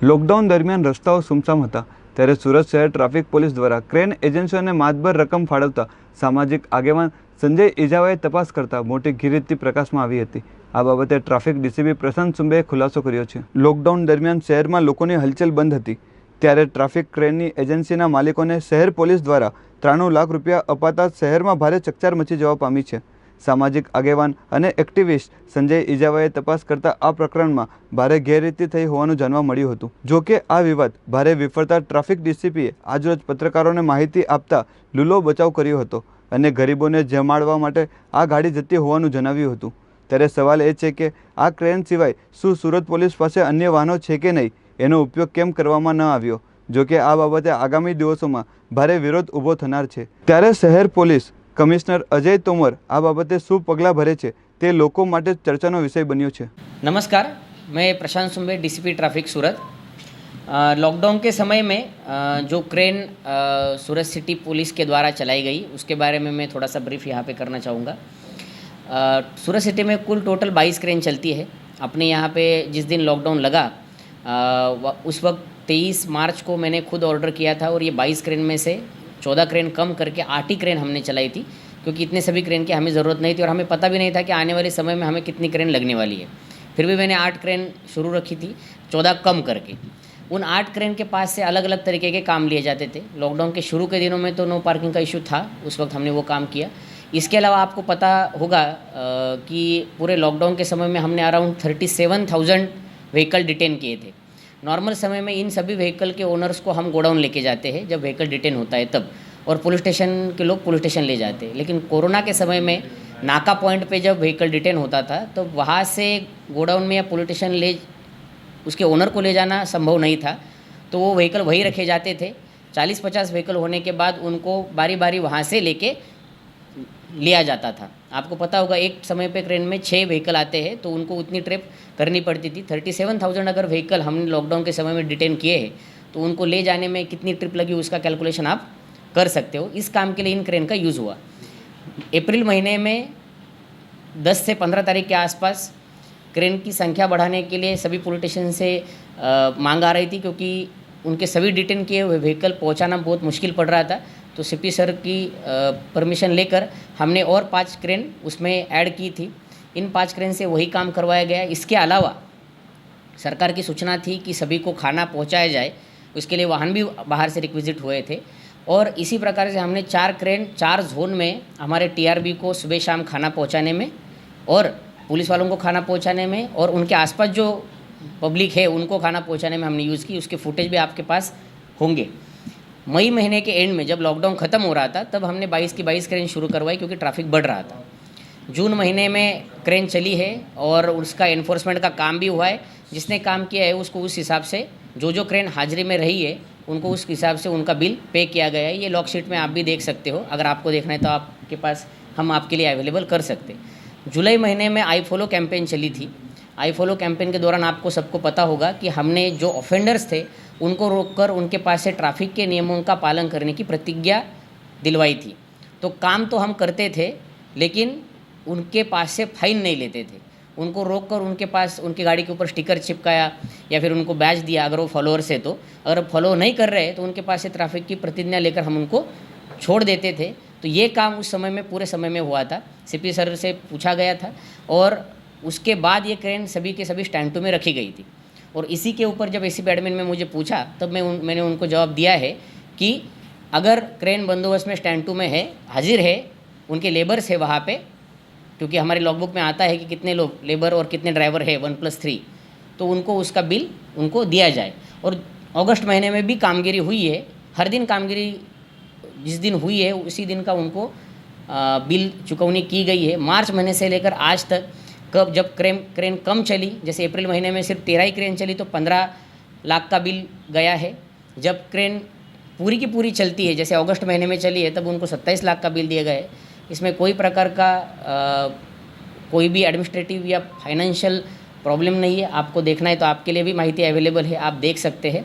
Lockdown દરમિયાન રસ્તાઓ સુમસામ હતા ત્યારે સુરત શહેર ટ્રાફિક પોલીસ દ્વારા ક્રેન એજન્સીઓને માતબર રકમ ફાળવતા સામાજિક આગેવાન સંજય ઇજાવાએ તપાસ કરતા મોટી ગીરીતી પ્રકાશમાં આવી હતી। આ બાબતે ટ્રાફિક ડીસીપી પ્રશાંત સુંબેએ ખુલાસો કર્યો છે। લોકડાઉન દરમિયાન શહેરમાં લોકોની હલચલ બંધ હતી ત્યારે ટ્રાફિક ક્રેનની એજન્સીના માલિકોને શહેર પોલીસ દ્વારા 93 લાખ રૂપિયા અપાતા શહેરમાં ભારે ચકચાર મચી જવા પામી છે। સામાજિક આગેવાન અને એક્ટિવિસ્ટ સંજય ઇજાવાએ તપાસ કરતા આ પ્રકરણમાં ભારે ગેરરીતિ થઈ હોવાનું જાણવા મળ્યું હતું। જો કે આ વિવાદ ભારે વિફરતા ટ્રાફિક ડીસીપીએ આજરોજ પત્રકારોને માહિતી આપતા લૂલો બચાવ કર્યો હતો અને ગરીબોને જમાડવા માટે આ ગાડી જતી હોવાનું જણાવ્યું હતું। ત્યારે સવાલ એ છે કે આ ક્રેન સિવાય શું સુરત પોલીસ પાસે અન્ય વાહનો છે કે નહીં, એનો ઉપયોગ કેમ કરવામાં ન આવ્યો? જો કે આ બાબતે આગામી દિવસોમાં ભારે વિરોધ ઊભો થનાર છે। ત્યારે શહેર પોલીસ કમિશ્નર अजय तोमर आ बाबते शू पगला भरे छे ते लोको माटे चर्चानो विषय बन्यो छे। नमस्कार, मैं प्रशांत सुंबे, डीसीपी ट्रैफिक सूरत। लॉकडाउन के समय में जो क्रेन सूरत सिटी पुलिस के द्वारा चलाई गई उसके बारे में मैं थोड़ा सा ब्रीफ यहाँ पे करना चाहूँगा। सूरत सिटी में कुल टोटल 22 क्रेन चलती है। अपने यहाँ पे जिस दिन लॉकडाउन लगा उस वक्त 23 मार्च को मैंने खुद ऑर्डर किया था और ये 22 क्रेन में से 14 क्रेन कम करके 8 ही क्रेन हमने चलाई थी, क्योंकि इतने सभी क्रेन की हमें ज़रूरत नहीं थी और हमें पता भी नहीं था कि आने वाले समय में हमें कितनी क्रेन लगने वाली है। फिर भी मैंने 8 क्रेन शुरू रखी थी, 14 कम करके। उन 8 क्रेन के पास से अलग अलग तरीके के काम लिए जाते थे। लॉकडाउन के शुरू के दिनों में तो नो पार्किंग का इशू था, उस वक्त हमने वो काम किया। इसके अलावा आपको पता होगा कि पूरे लॉकडाउन के समय में हमने अराउंड 37,000 व्हीकल डिटेन किए थे। नॉर्मल समय में इन सभी व्हीकल के ओनर्स को हम गोडाउन लेके जाते हैं जब व्हीकल डिटेन होता है तब, और पुलिस स्टेशन के लोग पुलिस स्टेशन ले जाते हैं। लेकिन कोरोना के समय में नाका पॉइंट पे जब व्हीकल डिटेन होता था तो वहाँ से गोडाउन में या पुलिस स्टेशन ले उसके ओनर को ले जाना संभव नहीं था, तो वो व्हीकल वहीं रखे जाते थे। 40-50 व्हीकल होने के बाद उनको बारी बारी वहाँ से लेके लिया जाता था। आपको पता होगा एक समय पे क्रेन में 6 व्हीकल आते हैं तो उनको उतनी ट्रिप करनी पड़ती थी। 37,000 अगर व्हीकल हमने लॉकडाउन के समय में डिटेन किए हैं तो उनको ले जाने में कितनी ट्रिप लगी उसका कैलकुलेशन आप कर सकते हो। इस काम के लिए इन क्रेन का यूज़ हुआ। अप्रैल महीने में 10 से 15 तारीख के आसपास क्रेन की संख्या बढ़ाने के लिए सभी पुलिस स्टेशन से मांग आ रही थी, क्योंकि उनके सभी डिटेन किए हुए व्हीकल पहुंचाना बहुत मुश्किल पड़ रहा था। तो सीपी सर की परमिशन लेकर हमने और 5 क्रेन उसमें ऐड की थी। इन 5 क्रेन से वही काम करवाया गया। इसके अलावा सरकार की सूचना थी कि सभी को खाना पहुंचाया जाए, उसके लिए वाहन भी बाहर से रिक्विजिट हुए थे। और इसी प्रकार से हमने 4 क्रेन 4 जोन में हमारे टीआरबी को सुबह शाम खाना पहुंचाने में और पुलिस वालों को खाना पहुंचाने में और उनके आसपास जो पब्लिक है उनको खाना पहुंचाने में हमने यूज़ की। उसके फुटेज भी आपके पास होंगे। मई महीने के एंड में जब लॉकडाउन ख़त्म हो रहा था तब हमने 22 की 22 क्रेन शुरू करवाई, क्योंकि ट्रैफिक बढ़ रहा था। जून महीने में क्रेन चली है और उसका एनफोर्समेंट का काम भी हुआ है। जिसने काम किया है उसको उस हिसाब से जो क्रेन हाजिरी में रही है उनको उस हिसाब से उनका बिल पे किया गया है। ये लॉग शीट में आप भी देख सकते हो, अगर आपको देखना है तो आपके पास हम आपके लिए अवेलेबल कर सकते हैं। जुलाई महीने में आई फॉलो कैंपेन चली थी। आई फॉलो कैंपेन के दौरान आपको सबको पता होगा कि हमने जो ऑफेंडर्स थे उनको रोककर उनके पास से ट्रैफिक के नियमों का पालन करने की प्रतिज्ञा दिलवाई थी। तो काम तो हम करते थे लेकिन उनके पास से फाइन नहीं लेते थे। उनको रोककर उनके पास उनकी गाड़ी के ऊपर स्टिकर चिपकाया या फिर उनको बैच दिया अगर वो फॉलोअर्स है तो। अगर फॉलो नहीं कर रहे तो उनके पास से ट्रैफिक की प्रतिज्ञा लेकर हम उनको छोड़ देते थे। तो ये काम उस समय में पूरे समय में हुआ था। सीपी सर से पूछा गया था और उसके बाद ये क्रेन सभी के सभी स्टैंड 2 में रखी गई थी। और इसी के ऊपर जब एसीपी एडमिन में मुझे पूछा तब मैंने उनको जवाब दिया है कि अगर क्रेन बंदोबस्त में स्टैंड 2 में है, हाजिर है, उनके लेबर्स है वहाँ पे, क्योंकि हमारे लॉगबुक में आता है कि कितने लोग लेबर और कितने ड्राइवर है 1+3, तो उनको उसका बिल उनको दिया जाए। और अगस्त महीने में भी कामगिरी हुई है। हर दिन कामगिरी जिस दिन हुई है उसी दिन का उनको बिल चुकौनी की गई है। मार्च महीने से लेकर आज तक कब जब क्रेन कम चली, जैसे अप्रैल महीने में सिर्फ 13 ही क्रेन चली तो 15 लाख का बिल गया है। जब क्रेन पूरी की पूरी चलती है, जैसे अगस्त महीने में चली है, तब उनको 27 लाख का बिल दिया गया है। इसमें कोई प्रकार का कोई भी एडमिनिस्ट्रेटिव या फाइनेंशियल प्रॉब्लम नहीं है। आपको देखना है तो आपके लिए भी माहिती अवेलेबल है, आप देख सकते हैं।